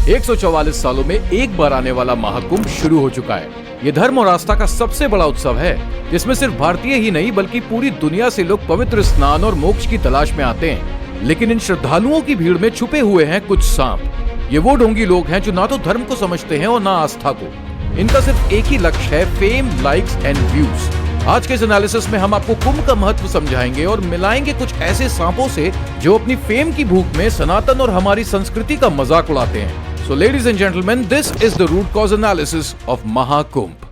144 सालों में एक बार आने वाला महाकुंभ शुरू हो चुका है। ये धर्म और आस्था का सबसे बड़ा उत्सव है, जिसमें सिर्फ भारतीय ही नहीं बल्कि पूरी दुनिया से लोग पवित्र स्नान और मोक्ष की तलाश में आते हैं। लेकिन इन श्रद्धालुओं की भीड़ में छुपे हुए हैं कुछ सांप। ये वो ढोंगी लोग हैं जो ना तो धर्म को समझते हैं और ना आस्था को। इनका सिर्फ एक ही लक्ष्य है, फेम, लाइक्स एंड व्यूज। आज के इस एनालिसिस में हम आपको कुंभ का महत्व समझाएंगे और मिलाएंगे कुछ ऐसे सांपों से जो अपनी फेम की भूख में सनातन और हमारी संस्कृति का मजाक उड़ाते हैं। So ladies and gentlemen, this is the root cause analysis of Mahakumbh.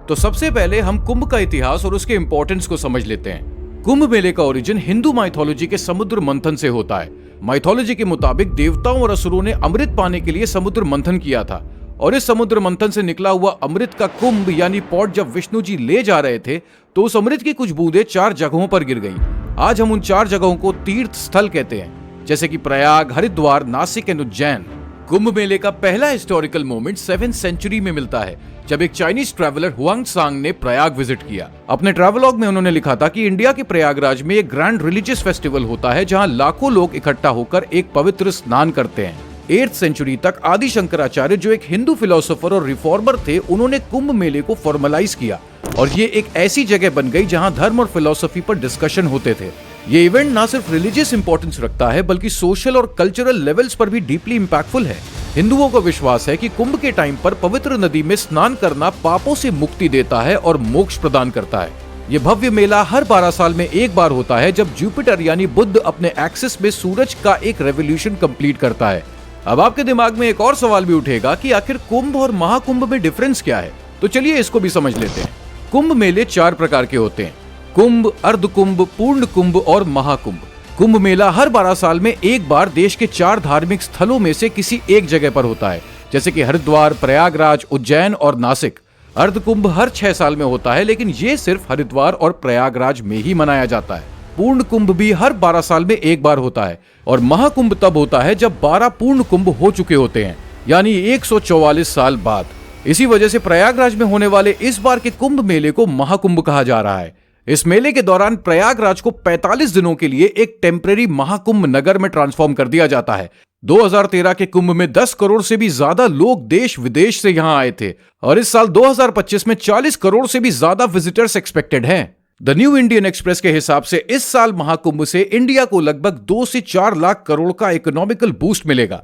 तो सबसे पहले हम कुंभ का इतिहास और उसके इंपॉर्टेंस को समझ लेते हैं। कुंभ मेले का ओरिजिन हिंदू माइथोलॉजी के समुद्र मंथन से होता है। माइथोलॉजी के मुताबिक देवताओं और असुरों ने अमृत पाने के लिए समुद्र मंथन किया था और इस समुद्र मंथन से निकला हुआ अमृत का कुंभ यानी पॉट जब विष्णु जी ले जा रहे थे तो उस अमृत की कुछ बूंदें 4 जगहों पर गिर गईं। आज हम उन 4 जगहों को तीर्थ स्थल कहते हैं, जैसे कि प्रयाग, हरिद्वार, नासिक एंड उज्जैन। कुंभ मेले का पहला हिस्टोरिकल मोमेंट 7th सेंचुरी में मिलता है, जब एक चाइनीज ट्रैवलर हुआंगसांग ने प्रयाग विजिट किया। अपने ट्रैवलॉग में उन्होंने लिखा था कि इंडिया के प्रयागराज में एक ग्रैंड रिलीजियस फेस्टिवल होता है जहां लाखों लोग इकट्ठा होकर एक पवित्र स्नान करते हैं। 8th सेंचुरी तक आदि शंकराचार्य, जो एक हिंदू फिलोसोफर और रिफॉर्मर थे, उन्होंने कुंभ मेले को फॉर्मलाइज किया और ये एक ऐसी जगह बन गई जहां धर्म और फिलोसफी पर डिस्कशन होते थे। ये इवेंट ना सिर्फ रिलीजियस इंपॉर्टेंस रखता है बल्कि सोशल और कल्चरल लेवल्स पर भी डीपली इंपैक्टफुल है। हिंदुओं का विश्वास है कि कुंभ के टाइम पर पवित्र नदी में स्नान करना पापों से मुक्ति देता है और मोक्ष प्रदान करता है। ये भव्य मेला हर 12 साल में एक बार होता है, जब जुपिटर यानी बुध अपने एक्सिस में सूरज का एक रेवोल्यूशन कंप्लीट करता है। अब आपके दिमाग में एक और सवाल भी उठेगा कि आखिर कुंभ और महाकुंभ में डिफरेंस क्या है, तो चलिए इसको भी समझ लेते हैं। कुंभ मेले 4 प्रकार के होते हैं: कुंभ, अर्धकुंभ, पूर्ण कुंभ और महाकुंभ। कुंभ मेला हर 12 साल में एक बार देश के 4 धार्मिक स्थलों में से किसी एक जगह पर होता है, जैसे कि हरिद्वार, प्रयागराज, उज्जैन और नासिक। अर्धकुंभ हर 6 साल में होता है, लेकिन ये सिर्फ हरिद्वार और प्रयागराज में ही मनाया जाता है। पूर्ण कुंभ भी हर 12 साल में एक बार होता है और महाकुंभ तब होता है जब 12 पूर्ण कुंभ हो चुके होते हैं, यानी 144 साल बाद। इसी वजह से प्रयागराज में होने वाले इस बार के कुंभ मेले को महाकुंभ कहा जा रहा है। इस मेले के दौरान प्रयागराज को 45 दिनों के लिए एक टेम्परेरी महाकुंभ नगर में ट्रांसफॉर्म कर दिया जाता है। 2013 के कुंभ में 10 करोड़ से भी ज्यादा लोग देश विदेश से यहां आए थे और इस साल 2025 में 40 करोड़ से भी ज्यादा विजिटर्स एक्सपेक्टेड हैं। द न्यू इंडियन एक्सप्रेस के हिसाब से इस साल महाकुंभ से इंडिया को लगभग 2 से 4 लाख करोड़ का इकोनॉमिकल बूस्ट मिलेगा।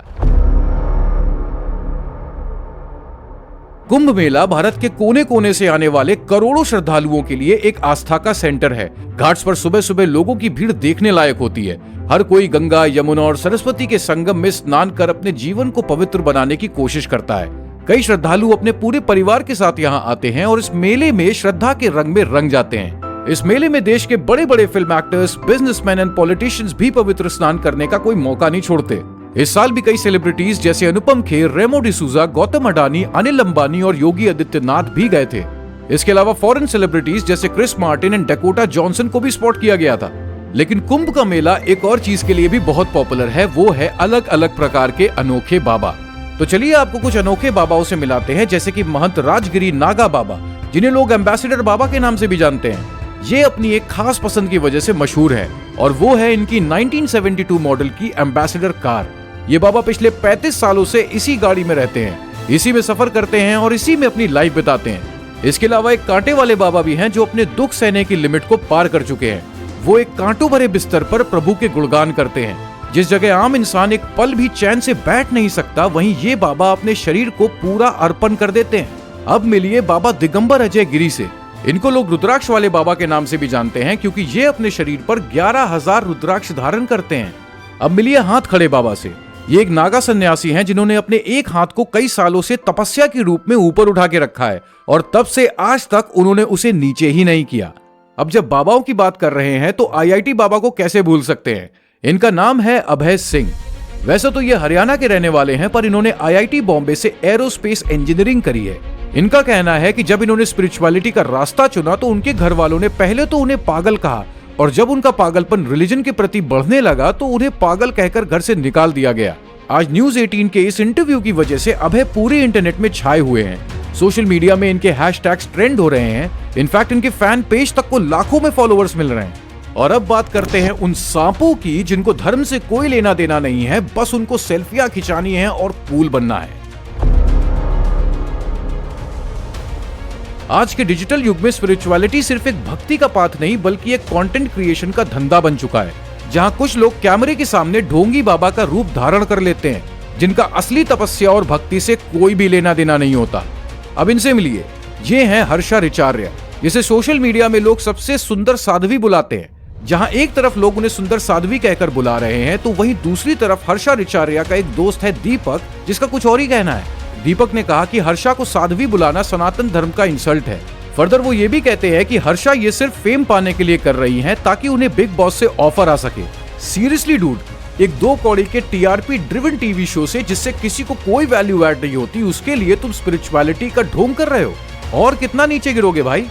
कुंभ मेला भारत के कोने कोने से आने वाले करोड़ों श्रद्धालुओं के लिए एक आस्था का सेंटर है। घाट्स पर सुबह सुबह लोगों की भीड़ देखने लायक होती है। हर कोई गंगा, यमुना और सरस्वती के संगम में स्नान कर अपने जीवन को पवित्र बनाने की कोशिश करता है। कई श्रद्धालु अपने पूरे परिवार के साथ यहाँ आते हैं और इस मेले में श्रद्धा के रंग में रंग जाते हैं। इस मेले में देश के बड़े बड़े film actors, businessman and politicians भी पवित्र स्नान करने का कोई मौका नहीं छोड़ते। इस साल भी कई सेलिब्रिटीज जैसे अनुपम खेर, रेमो डिसूजा, गौतम अडानी, अनिल अंबानी और योगी आदित्यनाथ भी गए थे। इसके अलावा फॉरेन सेलिब्रिटीज जैसे Chris Martin and Dakota Johnson को भी स्पॉट किया गया था। लेकिन कुंभ का मेला एक और चीज के लिए भी बहुत पॉपुलर है, वो है अलग अलग प्रकार के अनोखे बाबा। तो चलिए आपको कुछ अनोखे बाबाओं से मिलाते हैं, जैसे कि महंत राजगिरी नागा बाबा, जिन्हें लोग एम्बेसडर बाबा के नाम से भी जानते हैं। ये अपनी एक खास पसंद की वजह से मशहूर है और वो है इनकी 1972 मॉडल की एम्बेसडर कार। ये बाबा पिछले 35 सालों से इसी गाड़ी में रहते हैं, इसी में सफर करते हैं और इसी में अपनी लाइफ बिताते हैं। इसके अलावा एक कांटे वाले बाबा भी हैं जो अपने दुख सहने की लिमिट को पार कर चुके हैं। वो एक कांटों भरे बिस्तर पर प्रभु के गुणगान करते हैं। जिस जगह आम इंसान एक पल भी चैन से बैठ नहीं सकता, वहीं ये बाबा अपने शरीर को पूरा अर्पण कर देते हैं। अब मिलिए बाबा दिगंबर अजय गिरी से। इनको लोग रुद्राक्ष वाले बाबा के नाम से भी जानते हैं, क्योंकि ये अपने शरीर पर 11,000 रुद्राक्ष धारण करते हैं। अब मिलिए हाथ खड़े बाबा से। ये एक नागा सन्यासी हैं जिन्होंने अपने एक हाथ को कई सालों से तपस्या के रूप में ऊपर उठा के रखा है और तब से आज तक उन्होंने उसे नीचे ही नहीं किया। अब जब बाबाओं की बात कर रहे हैं तो आईआईटी बाबा को कैसे भूल सकते हैं। इनका नाम है अभय सिंह। वैसे तो ये हरियाणा के रहने वाले हैं, पर इन्होंने आईआईटी बॉम्बे से एरोस्पेस इंजीनियरिंग करी है। इनका कहना है कि जब इन्होंने स्पिरिचुअलिटी का रास्ता चुना तो उनके घर वालों ने पहले तो उन्हें पागल कहा और जब उनका पागलपन रिलीजन के प्रति बढ़ने लगा तो उन्हें पागल कहकर घर से निकाल दिया गया। आज न्यूज 18 के इस इंटरव्यू की वजह से अभय पूरे इंटरनेट में छाए हुए हैं। सोशल मीडिया में इनके हैशटैग्स ट्रेंड हो रहे हैं। इनफैक्ट इनके फैन पेज तक को लाखों में फॉलोअर्स मिल रहे हैं। और अब बात करते हैं उन सांपों की जिनको धर्म से कोई लेना देना नहीं है, बस उनको सेल्फियां खिंचानी है और कूल बनना है। आज के डिजिटल युग में स्पिरिचुअलिटी सिर्फ एक भक्ति का पाथ नहीं बल्कि एक कंटेंट क्रिएशन का धंधा बन चुका है, जहां कुछ लोग कैमरे के सामने ढोंगी बाबा का रूप धारण कर लेते हैं, जिनका असली तपस्या और भक्ति से कोई भी लेना देना नहीं होता। अब इनसे मिलिए, ये हैं हर्षा रिचार्य, जिसे सोशल मीडिया में लोग सबसे सुंदर साध्वी बुलाते हैं। जहां एक तरफ लोग उन्हें सुंदर साध्वी कहकर बुला रहे हैं, तो वहीं दूसरी तरफ हर्षा रिचार्य का एक दोस्त है दीपक, जिसका कुछ और ही कहना है। दीपक ने कहा कि हर्षा को साध्वी बुलाना सनातन धर्म का इंसल्ट है। फर्दर वो ये भी कहते हैं कि हर्षा ये सिर्फ फेम पाने के लिए कर रही हैं ताकि उन्हें बिग बॉस से ऑफर आ सके। सीरियसली डूड, एक 2 कौड़ी के टीआरपी ड्रिवन टीवी शो से जिससे किसी को कोई वैल्यू ऐड नहीं होती, उसके लिए तुम स्पिरिचुअलिटी का ढोंग कर रहे हो। और कितना नीचे गिरोगे भाई।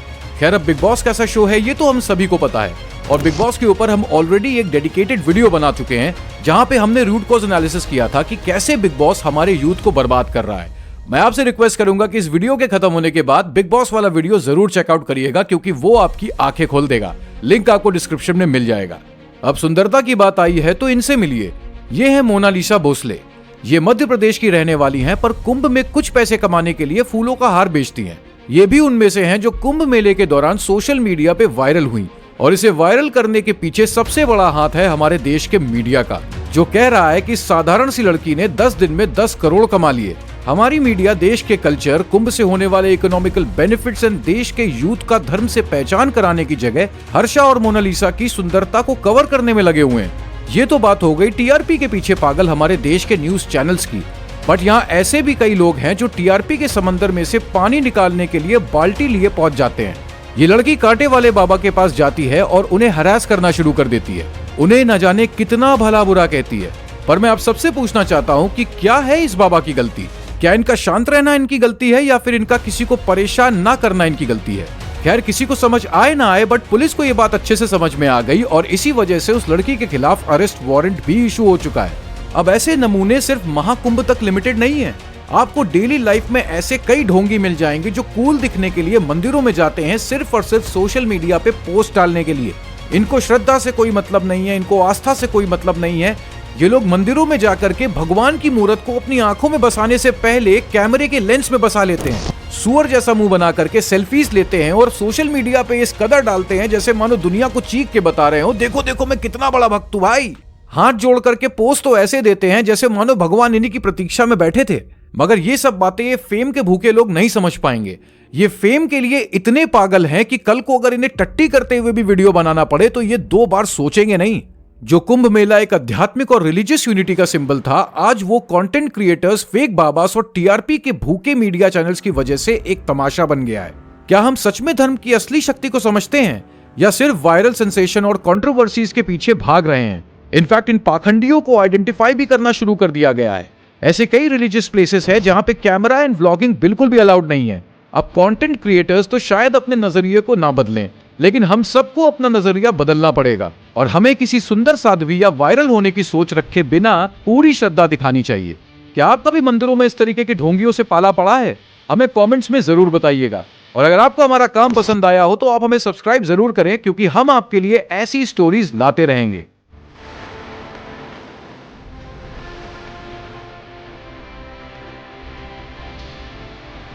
खैर, अब बिग बॉस कैसा शो है ये तो हम सभी को पता है, और बिग बॉस के ऊपर हम ऑलरेडी एक डेडिकेटेड वीडियो बना चुके हैं, जहां पे हमने रूट कॉज एनालिसिस किया था कि कैसे बिग बॉस हमारे यूथ को बर्बाद कर रहा है। मैं आपसे रिक्वेस्ट करूंगा कि इस वीडियो के खत्म होने के बाद बिग बॉस वाला वीडियो जरूर चेकआउट करिएगा, क्योंकि वो आपकी आंखें खोल देगा। लिंक आपको डिस्क्रिप्शन में मिल जाएगा। अब सुंदरता की बात आई है तो इनसे मिलिए। ये है मोनालिसा भोसले। ये मध्य प्रदेश की रहने वाली हैं, पर कुंभ में कुछ पैसे कमाने के लिए फूलों का हार बेचती हैं। ये भी उनमें से हैं जो कुंभ मेले के दौरान सोशल मीडिया पे वायरल हुई, और इसे वायरल करने के पीछे सबसे बड़ा हाथ है हमारे देश के मीडिया का, जो कह रहा है कि साधारण सी लड़की ने 10 दिन में 10 करोड़ कमा लिए। हमारी मीडिया देश के कल्चर, कुंभ से होने वाले इकोनॉमिकल बेनिफिट्स एंड देश के यूथ का धर्म से पहचान कराने की जगह हर्षा और मोनालिसा की सुंदरता को कवर करने में लगे हुए हैं। ये तो बात हो गई टीआरपी के पीछे पागल हमारे देश के न्यूज चैनल्स की, बट यहाँ ऐसे भी कई लोग हैं जो टीआरपी के समंदर में से पानी निकालने के लिए बाल्टी लिए पहुंच जाते हैं। ये लड़की कांटे वाले बाबा के पास जाती है और उन्हें हरास करना शुरू कर देती है। उन्हें न जाने कितना भला बुरा कहती है। पर मैं आप सबसे पूछना चाहता हूँ कि क्या है इस बाबा की गलती? क्या इनका शांत रहना इनकी गलती है, या फिर इनका किसी को परेशान ना करना इनकी गलती है? खैर, किसी को समझ आए ना आए, बट पुलिस को ये बात अच्छे से समझ में आ गई, और इसी वजह से उस लड़की के खिलाफ अरेस्ट वारंट भी इशू हो चुका है। अब ऐसे नमूने सिर्फ महाकुंभ तक लिमिटेड नहीं है। आपको डेली लाइफ में ऐसे कई ढोंगी मिल जाएंगे जो कूल दिखने के लिए मंदिरों में जाते हैं, सिर्फ और सिर्फ सोशल मीडिया पे पोस्ट डालने के लिए। इनको श्रद्धा से कोई मतलब नहीं है, इनको आस्था से कोई मतलब नहीं है। ये लोग मंदिरों में जाकर के भगवान की मूर्त को अपनी आंखों में बसाने से पहले कैमरे के लेंस में बसा लेते हैं, सुअर जैसा मुंह बना करके सेल्फीज लेते हैं और सोशल मीडिया पे इस कदर डालते हैं जैसे मानो दुनिया को चीख के बता रहे हो, देखो देखो मैं कितना बड़ा भक्त हूं भाई। हाथ जोड़ करके पोस्ट तो ऐसे देते हैं जैसे मानो भगवान इन्हीं की प्रतीक्षा में बैठे थे। मगर ये सब बातें ये फेम के भूखे लोग नहीं समझ पाएंगे। ये फेम के लिए इतने पागल हैं कि कल को अगर इन्हें टट्टी करते हुए भी वीडियो बनाना पड़े तो ये 2 बार सोचेंगे नहीं। जो कुंभ मेला एक आध्यात्मिक और रिलीजियस यूनिटी का सिंबल था, आज वो कंटेंट क्रिएटर्स, फेक बाबास और टीआरपी के भूखे मीडिया चैनल्स की वजह से एक तमाशा बन गया है। क्या हम सच में धर्म की असली शक्ति को समझते हैं, या सिर्फ वायरल सेंसेशन और कंट्रोवर्सीज के पीछे भाग रहे हैं? इनफैक्ट इन पाखंडियों को आइडेंटिफाई भी करना शुरू कर दिया गया है। ऐसे कई रिलीजियस प्लेसेस है जहां पे कैमरा एंड व्लॉगिंग बिल्कुल भी अलाउड नहीं है। अब कंटेंट क्रिएटर्स तो शायद अपने नजरिए को ना बदलें, लेकिन हम सबको अपना नजरिया बदलना पड़ेगा, और हमें किसी सुंदर साध्वी या वायरल होने की सोच रखे बिना पूरी श्रद्धा दिखानी चाहिए। क्या आपका भी मंदिरों में इस तरीके की ढोंगियों से पाला पड़ा है? हमें कमेंट्स में जरूर बताइएगा। और अगर आपको हमारा काम पसंद आया हो तो आप हमें सब्सक्राइब जरूर करें, क्योंकि हम आपके लिए ऐसी स्टोरीज लाते रहेंगे।